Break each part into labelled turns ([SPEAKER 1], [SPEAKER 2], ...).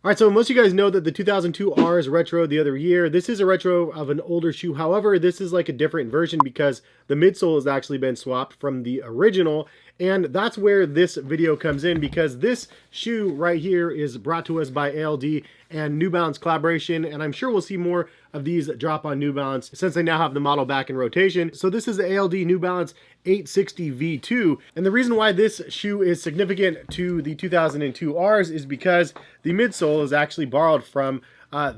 [SPEAKER 1] All right, so most of you guys know that the 2002 R is retro the other year. This is a retro of an older shoe. However, this is like a different version because the midsole has actually been swapped from the original. And that's where this video comes in, because this shoe right here is brought to us by ALD and New Balance collaboration. And I'm sure we'll see more of these drop on New Balance since they now have the model back in rotation. So this is the ALD New Balance 860V2. And the reason why this shoe is significant to the 2002 Rs is because the midsole is actually borrowed from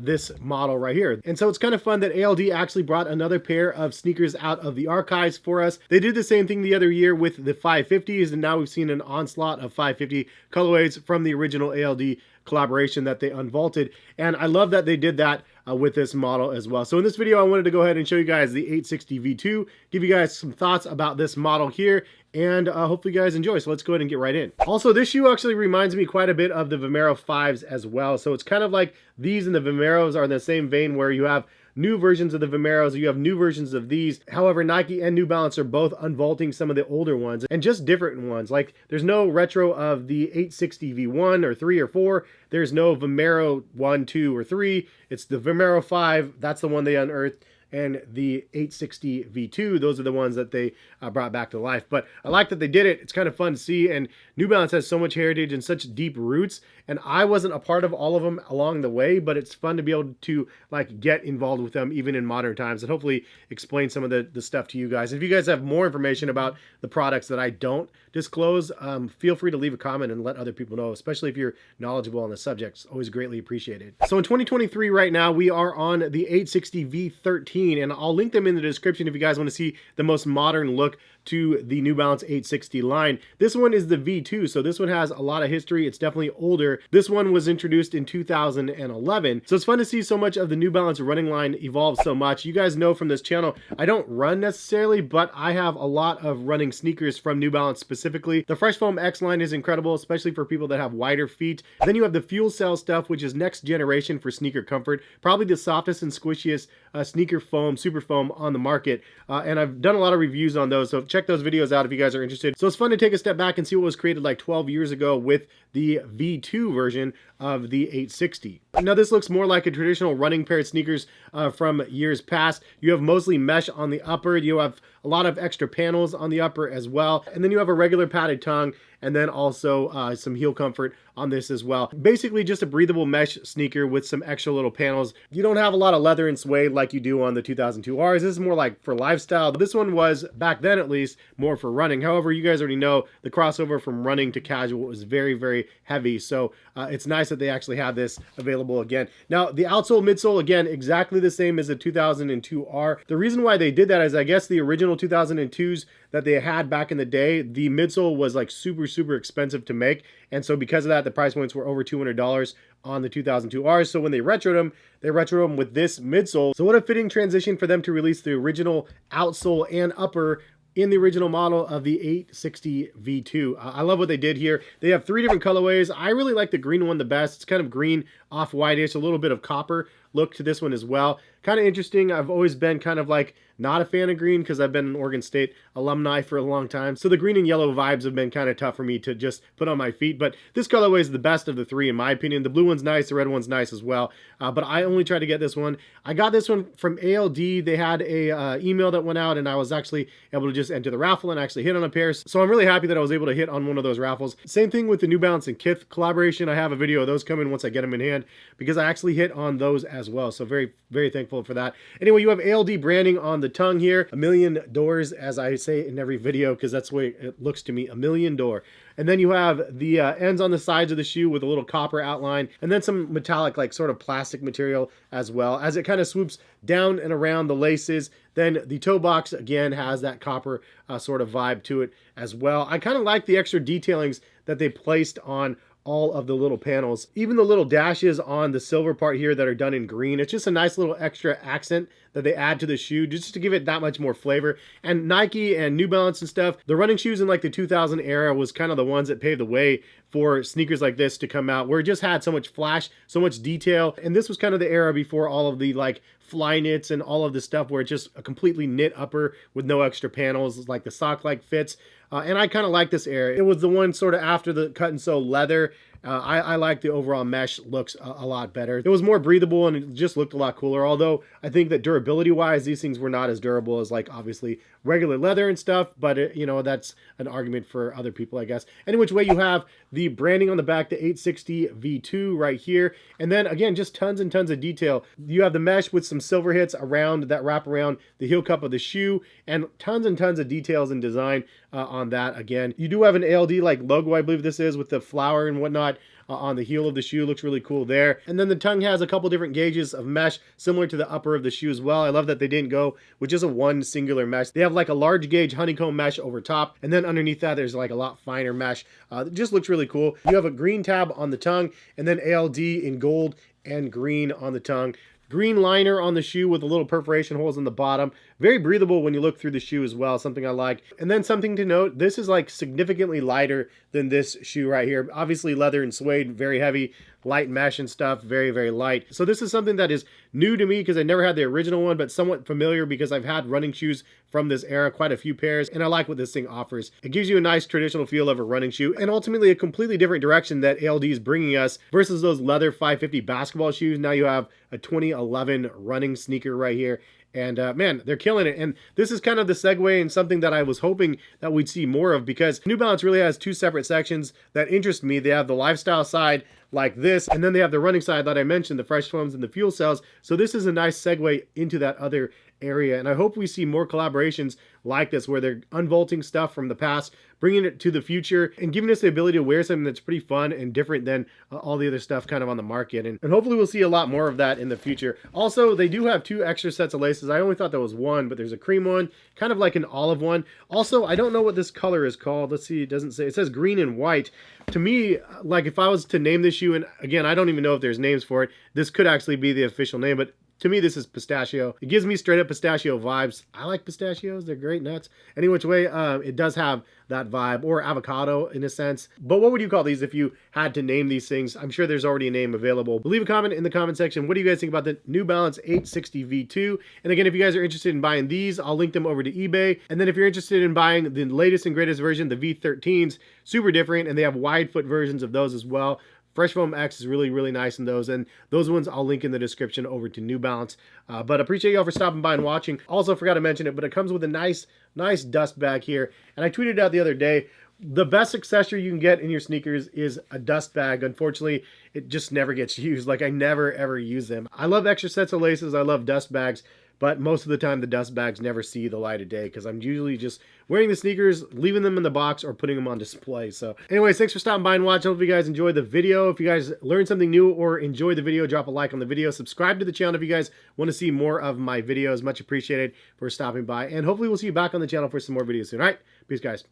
[SPEAKER 1] this model right here. And so it's kind of fun that ALD actually brought another pair of sneakers out of the archives for us. They did the same thing the other year with the 550s, and now we've seen an onslaught of 550 colorways from the original ALD collaboration that they unvaulted. And I love that they did that with this model as well. So in this video, I wanted to go ahead and show you guys the 860V2, give you guys some thoughts about this model here, and hopefully you guys enjoy. So let's go ahead and get right in. Also, this shoe actually reminds me quite a bit of the Vomero 5s as well. So it's kind of like these and the Vomeros are in the same vein, where you have new versions of the Vomeros, you have new versions of these. However, Nike and New Balance are both unvaulting some of the older ones, and just different ones. Like, there's no retro of the 860V1 or 3 or 4. There's no Vomero 1, 2, or 3. It's the Vomero 5. That's the one they unearthed. And the 860V2, those are the ones that they brought back to life. But I like that they did it. It's kind of fun to see, and New Balance has so much heritage and such deep roots, and I wasn't a part of all of them along the way, but it's fun to be able to like get involved with them even in modern times, and hopefully explain some of the stuff to you guys. If you guys have more information about the products that I don't disclose, feel free to leave a comment and let other people know, especially if you're knowledgeable on the subject. It's always greatly appreciated. So in 2023 right now, we are on the 860V13, and I'll link them in the description if you guys want to see the most modern look to the New Balance 860 line. This one is the V2, so this one has a lot of history. It's definitely older. This one was introduced in 2011, so it's fun to see so much of the New Balance running line evolve so much. You guys know from this channel, I don't run necessarily, but I have a lot of running sneakers from New Balance specifically. The Fresh Foam X line is incredible, especially for people that have wider feet. Then you have the Fuel Cell stuff, which is next generation for sneaker comfort. Probably the softest and squishiest sneaker foam, super foam on the market. And I've done a lot of reviews on those, so check those videos out if you guys are interested. So it's fun to take a step back and see what was created like 12 years ago with the V2 version of the 860. Now this looks more like a traditional running pair of sneakers from years past. You have mostly mesh on the upper. You have a lot of extra panels on the upper as well. And then you have a regular padded tongue, and then also some heel comfort on this as well. Basically just a breathable mesh sneaker with some extra little panels. You don't have a lot of leather and suede like you do on the 2002 Rs. This is more like for lifestyle. This one was, back then at least, more for running. However, you guys already know the crossover from running to casual is very, very heavy. So it's nice that they actually have this available again. Now, the outsole, midsole, again, exactly the same as the 2002 R. The reason why they did that is I guess the original 2002s that they had back in the day, the midsole was like super expensive to make. And so because of that, the price points were over $200 on the 2002 Rs. So when they retroed them with this midsole. So what a fitting transition for them to release the original outsole and upper in the original model of the 860V2. I love what they did here. They have 3 different colorways. I really like the green one the best. It's kind of green, off-whitish, a little bit of copper look to this one as well. Kind of interesting. I've always been kind of like not a fan of green because I've been an Oregon State alumni for a long time. So the green and yellow vibes have been kind of tough for me to just put on my feet. But this colorway is the best of the 3 in my opinion. The blue one's nice. The red one's nice as well. But I only tried to get this one. I got this one from ALD. They had a email that went out, and I was actually able to just enter the raffle and actually hit on a pair. So I'm really happy that I was able to hit on one of those raffles. Same thing with the New Balance and Kith collaboration. I have a video of those coming once I get them in hand, because I actually hit on those as well. So very, very thankful for that. Anyway, you have ALD branding on the tongue here. A million doors, as I say in every video, because that's the way it looks to me. A million door. And then you have the ends on the sides of the shoe with a little copper outline, and then some metallic, like sort of plastic material as well, as it kind of swoops down and around the laces. Then the toe box again has that copper sort of vibe to it as well. I kind of like the extra detailings that they placed on all of the little panels, even the little dashes on the silver part here that are done in green. It's just a nice little extra accent that they add to the shoe just to give it that much more flavor. And Nike and New Balance and stuff, the running shoes in like the 2000 era was kind of the ones that paved the way for sneakers like this to come out, where it just had so much flash, so much detail. And this was kind of the era before all of the like fly knits and all of the stuff where it's just a completely knit upper with no extra panels, like the sock like fits. And I kind of like this era. It was the one sort of after the cut and sew leather I like the overall mesh looks a lot better. It was more breathable and it just looked a lot cooler. Although I think that durability wise, these things were not as durable as like obviously regular leather and stuff. But you know, that's an argument for other people, I guess. Any which way, you have the branding on the back, the 860V2 right here. And then again, just tons and tons of detail. You have the mesh with some silver hits around that wrap around the heel cup of the shoe, and tons of details and design on that. Again, you do have an ALD like logo, I believe this is, with the flower and whatnot on the heel of the shoe. Looks really cool there. And then the tongue has a couple different gauges of mesh similar to the upper of the shoe as well. I love that they didn't go with just a one singular mesh. They have like a large gauge honeycomb mesh over top, and then underneath that there's like a lot finer mesh. It just looks really cool. You have a green tab on the tongue, and then ALD in gold and green on the tongue. Green liner on the shoe with the little perforation holes in the bottom. Very breathable when you look through the shoe as well, something I like. And then something to note, this is like significantly lighter than this shoe right here. Obviously leather and suede, very heavy, light mesh and stuff, very light. So this is something that is new to me because I never had the original one, but somewhat familiar because I've had running shoes from this era, quite a few pairs, and I like what this thing offers. It gives you a nice traditional feel of a running shoe, and ultimately a completely different direction that ALD is bringing us versus those leather 550 basketball shoes. Now you have a 2011 running sneaker right here. And man, they're killing it. And this is kind of the segue and something that I was hoping that we'd see more of, because New Balance really has two separate sections that interest me. They have the lifestyle side like this, and then they have the running side that I mentioned, the fresh foams and the fuel cells. So this is a nice segue into that other area, and I hope we see more collaborations like this where they're unvaulting stuff from the past, bringing it to the future, and giving us the ability to wear something that's pretty fun and different than all the other stuff kind of on the market. And hopefully we'll see a lot more of that in the future. Also, they do have two extra sets of laces. I only thought that was one, but there's a cream one, kind of like an olive one. Also, I don't know what this color is called. Let's see, it doesn't say. It says green and white. To me, like if I was to name this shoe, and again, I don't even know if there's names for it, this could actually be the official name, but to me, this is pistachio. It gives me straight up pistachio vibes. I like pistachios. They're great nuts. Any which way, it does have that vibe, or avocado in a sense. But what would you call these if you had to name these things? I'm sure there's already a name available. But leave a comment in the comment section. What do you guys think about the New Balance 860V2? And again, if you guys are interested in buying these, I'll link them over to eBay. And then if you're interested in buying the latest and greatest version, the V13s, super different, and they have wide foot versions of those as well. Fresh Foam X is really nice in those, and those ones I'll link in the description over to New Balance. But appreciate y'all for stopping by and watching. Also forgot to mention it, but it comes with a nice dust bag here. And I tweeted out the other day, the best accessory you can get in your sneakers is a dust bag. Unfortunately, it just never gets used. Like I never ever use them. I love extra sets of laces. I love dust bags. But most of the time, the dust bags never see the light of day because I'm usually just wearing the sneakers, leaving them in the box, or putting them on display. So anyways, thanks for stopping by and watching. Hope you guys enjoyed the video. If you guys learned something new or enjoyed the video, drop a like on the video. Subscribe to the channel if you guys want to see more of my videos. Much appreciated for stopping by. And hopefully we'll see you back on the channel for some more videos soon. All right, peace, guys.